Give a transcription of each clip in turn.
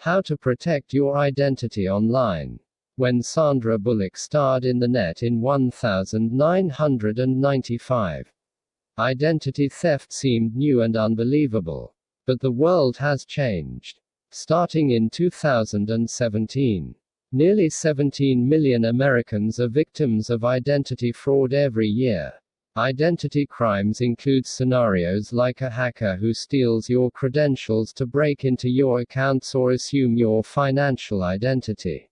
How to protect your identity online. When Sandra Bullock starred in The Net in 1995, identity theft seemed new and unbelievable. But the world has changed. Starting in 2017, nearly 17 million Americans are victims of identity fraud every year. Identity crimes include scenarios like a hacker who steals your credentials to break into your accounts or assume your financial identity.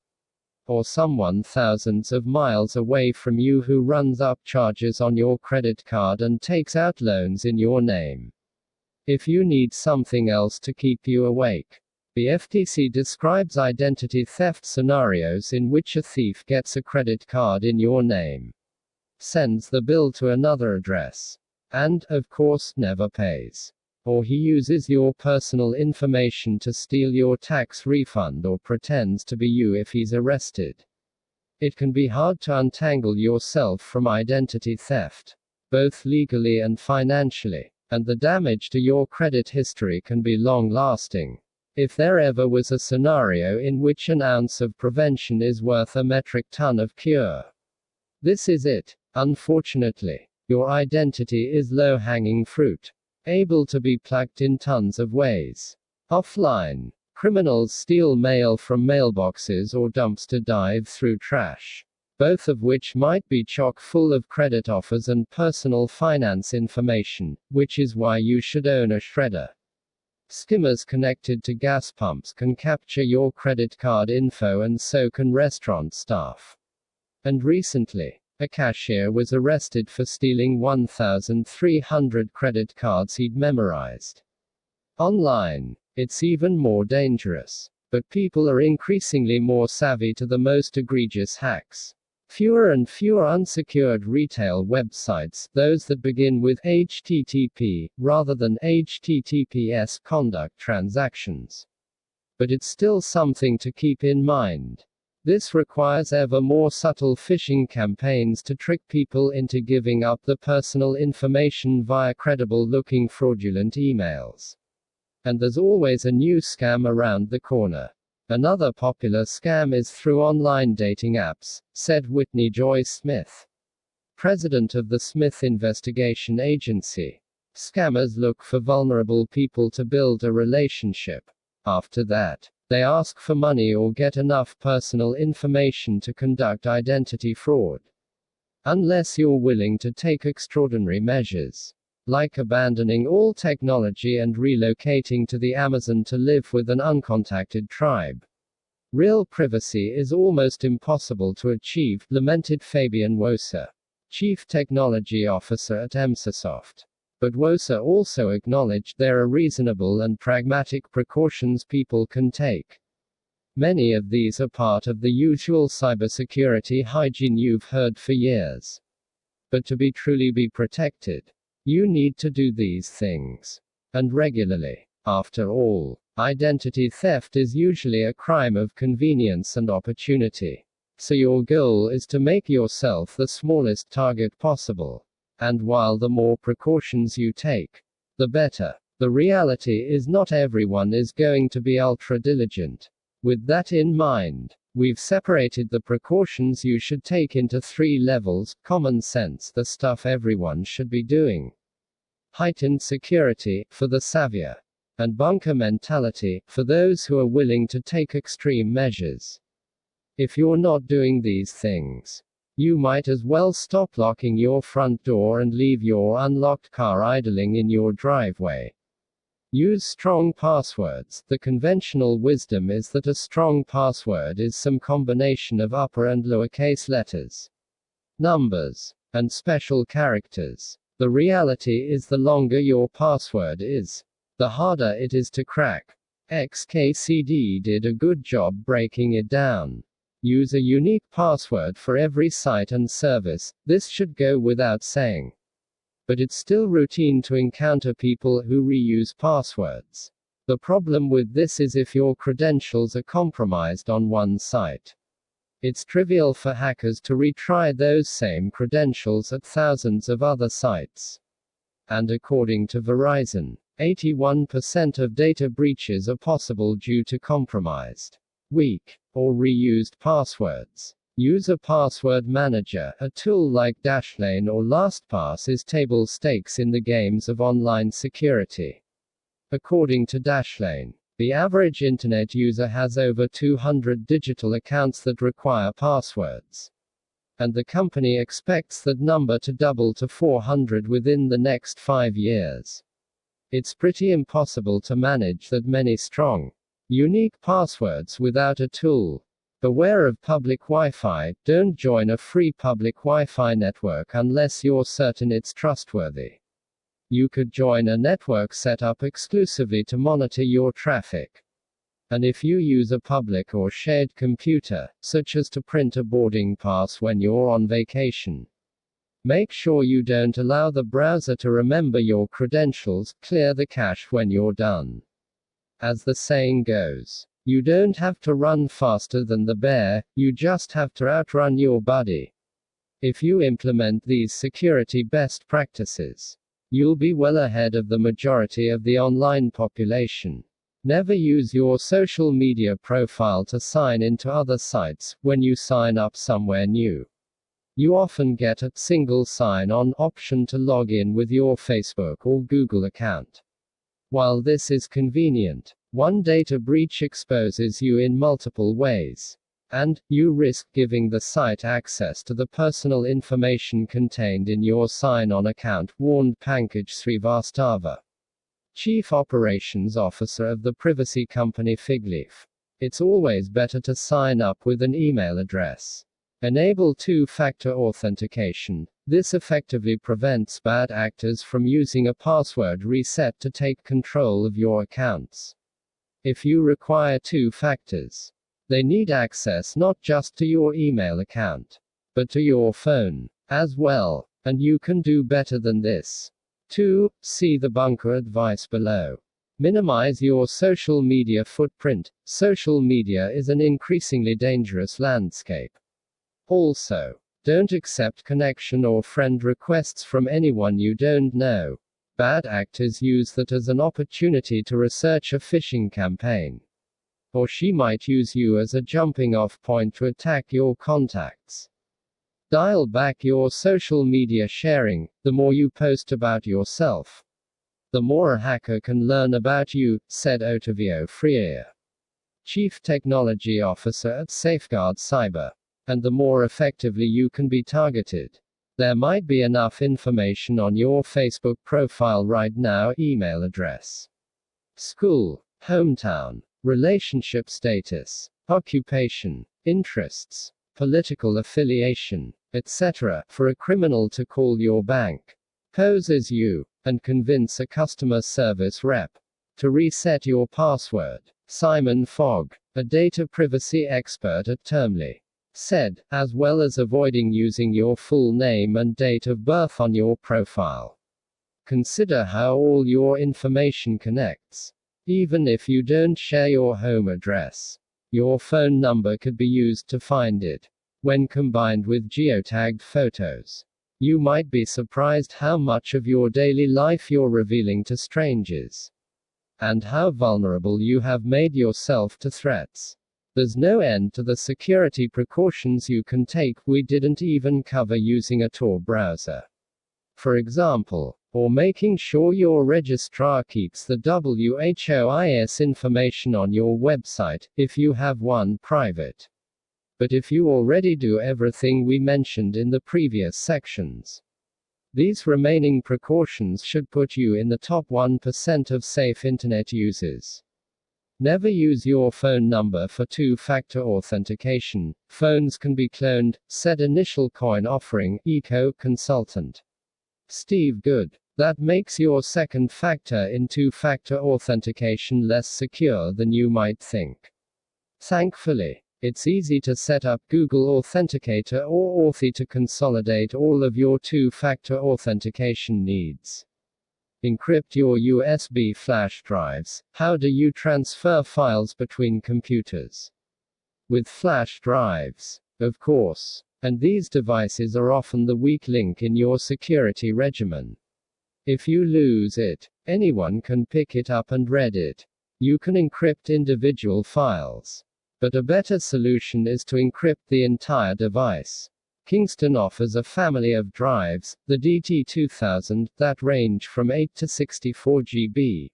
Or someone thousands of miles away from you who runs up charges on your credit card and takes out loans in your name. If you need something else to keep you awake, the FTC describes identity theft scenarios in which a thief gets a credit card in your name, sends the bill to another address, and, of course, never pays. Or he uses your personal information to steal your tax refund or pretends to be you if he's arrested. It can be hard to untangle yourself from identity theft, both legally and financially, and the damage to your credit history can be long-lasting. If there ever was a scenario in which an ounce of prevention is worth a metric ton of cure, this is it. Unfortunately, your identity is low-hanging fruit, able to be plucked in tons of ways. Offline, criminals steal mail from mailboxes or dumpster dive through trash, both of which might be chock full of credit offers and personal finance information, which is why you should own a shredder. Skimmers connected to gas pumps can capture your credit card info, and so can restaurant staff. And recently, a cashier was arrested for stealing 1,300 credit cards he'd memorized. Online, it's even more dangerous. But people are increasingly more savvy to the most egregious hacks. Fewer and fewer unsecured retail websites, those that begin with HTTP, rather than HTTPS, conduct transactions. But it's still something to keep in mind. This requires ever more subtle phishing campaigns to trick people into giving up the personal information via credible-looking fraudulent emails. And there's always a new scam around the corner. Another popular scam is through online dating apps, said Whitney Joy Smith, president of the Smith Investigation Agency. Scammers look for vulnerable people to build a relationship. After that, they ask for money or get enough personal information to conduct identity fraud. Unless you're willing to take extraordinary measures, like abandoning all technology and relocating to the Amazon to live with an uncontacted tribe, real privacy is almost impossible to achieve, lamented Fabian Woser, chief technology officer at Emsasoft. But Woser also acknowledged there are reasonable and pragmatic precautions people can take. Many of these are part of the usual cybersecurity hygiene you've heard for years. But to truly be protected, you need to do these things. And regularly. After all, identity theft is usually a crime of convenience and opportunity. So your goal is to make yourself the smallest target possible. And while the more precautions you take, the better. The reality is not everyone is going to be ultra diligent. With that in mind, we've separated the precautions you should take into 3 levels: common sense, the stuff everyone should be doing; heightened security, for the savvier; and bunker mentality, for those who are willing to take extreme measures. If you're not doing these things, you might as well stop locking your front door and leave your unlocked car idling in your driveway. Use strong passwords. The conventional wisdom is that a strong password is some combination of upper and lowercase letters, numbers, and special characters. The reality is the longer your password is, the harder it is to crack. XKCD did a good job breaking it down. Use a unique password for every site and service. This should go without saying. But it's still routine to encounter people who reuse passwords. The problem with this is if your credentials are compromised on one site, it's trivial for hackers to retry those same credentials at thousands of other sites. And according to Verizon, 81% of data breaches are possible due to compromised, weak, or reused passwords. Use a password manager. A tool like Dashlane or LastPass is table stakes in the games of online security. According to Dashlane, the average internet user has over 200 digital accounts that require passwords. And the company expects that number to double to 400 within the next 5 years. It's pretty impossible to manage that many strong, unique passwords without a tool. Beware of public Wi-Fi. Don't join a free public Wi-Fi network unless you're certain it's trustworthy. You could join a network set up exclusively to monitor your traffic. And if you use a public or shared computer, such as to print a boarding pass when you're on vacation, make sure you don't allow the browser to remember your credentials. Clear the cache when you're done. As the saying goes, you don't have to run faster than the bear, you just have to outrun your buddy. If you implement these security best practices, you'll be well ahead of the majority of the online population. Never use your social media profile to sign into other sites. When you sign up somewhere new, you often get a single sign-on option to log in with your Facebook or Google account. While this is convenient, one data breach exposes you in multiple ways. And you risk giving the site access to the personal information contained in your sign-on account, warned Pankaj Srivastava, Chief Operations Officer of the privacy company Figleaf. It's always better to sign up with an email address. Enable two-factor authentication. This effectively prevents bad actors from using a password reset to take control of your accounts. If you require two factors, they need access not just to your email account, but to your phone as well. And you can do better than this. 2. See the bunker advice below. Minimize your social media footprint. Social media is an increasingly dangerous landscape. Also, don't accept connection or friend requests from anyone you don't know. Bad actors use that as an opportunity to research a phishing campaign. Or she might use you as a jumping-off point to attack your contacts. Dial back your social media sharing. The more you post about yourself, the more a hacker can learn about you, said Ottavio Freire, Chief Technology Officer at Safeguard Cyber. And the more effectively you can be targeted. There might be enough information on your Facebook profile right now. Email address, school, hometown, relationship status, occupation, interests, political affiliation, etc., for a criminal to call your bank, pose as you, and convince a customer service rep to reset your password. Simon Fogg, a data privacy expert at Termly, said, as well as avoiding using your full name and date of birth on your profile. Consider how all your information connects. Even if you don't share your home address, your phone number could be used to find it. When combined with geotagged photos, you might be surprised how much of your daily life you're revealing to strangers, and how vulnerable you have made yourself to threats. There's no end to the security precautions you can take. We didn't even cover using a Tor browser, for example, or making sure your registrar keeps the WHOIS information on your website, if you have one, private. But if you already do everything we mentioned in the previous sections, these remaining precautions should put you in the top 1% of safe internet users. Never use your phone number for two-factor authentication. Phones can be cloned, said Initial Coin Offering Eco consultant Steve Good. That makes your second factor in two-factor authentication less secure than you might think. Thankfully, it's easy to set up Google Authenticator or Authy to consolidate all of your two-factor authentication needs. Encrypt your USB flash drives. How do you transfer files between computers? With flash drives, of course. And these devices are often the weak link in your security regimen. If you lose it, Anyone can pick it up and read it. You can encrypt individual files. But a better solution is to encrypt the entire device. Kingston offers a family of drives, the DT2000, that range from 8 to 64 GB.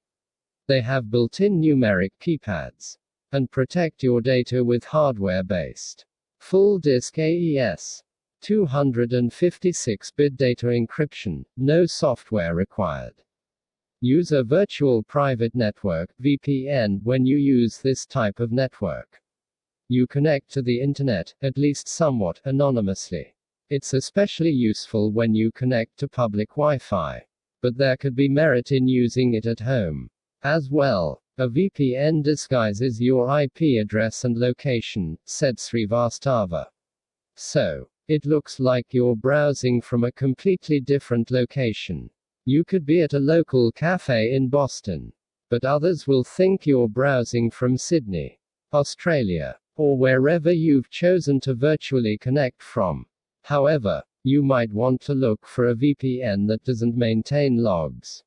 They have built-in numeric keypads and protect your data with hardware-based full disk AES 256-bit data encryption, no software required. Use a virtual private network (VPN) when you use this type of network. You connect to the internet, at least somewhat anonymously. It's especially useful when you connect to public Wi-Fi. But there could be merit in using it at home as well. A VPN disguises your IP address and location, said Srivastava. So, it looks like you're browsing from a completely different location. You could be at a local cafe in Boston, but others will think you're browsing from Sydney, Australia, or wherever you've chosen to virtually connect from. However, you might want to look for a VPN that doesn't maintain logs,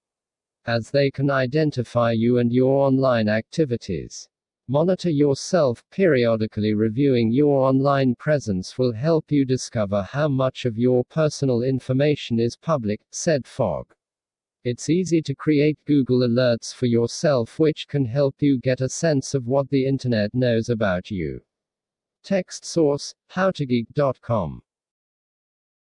as they can identify you and your online activities. Monitor yourself. Periodically reviewing your online presence will help you discover how much of your personal information is public, said Fogg. It's easy to create Google alerts for yourself, which can help you get a sense of what the internet knows about you. Text source: howtogeek.com.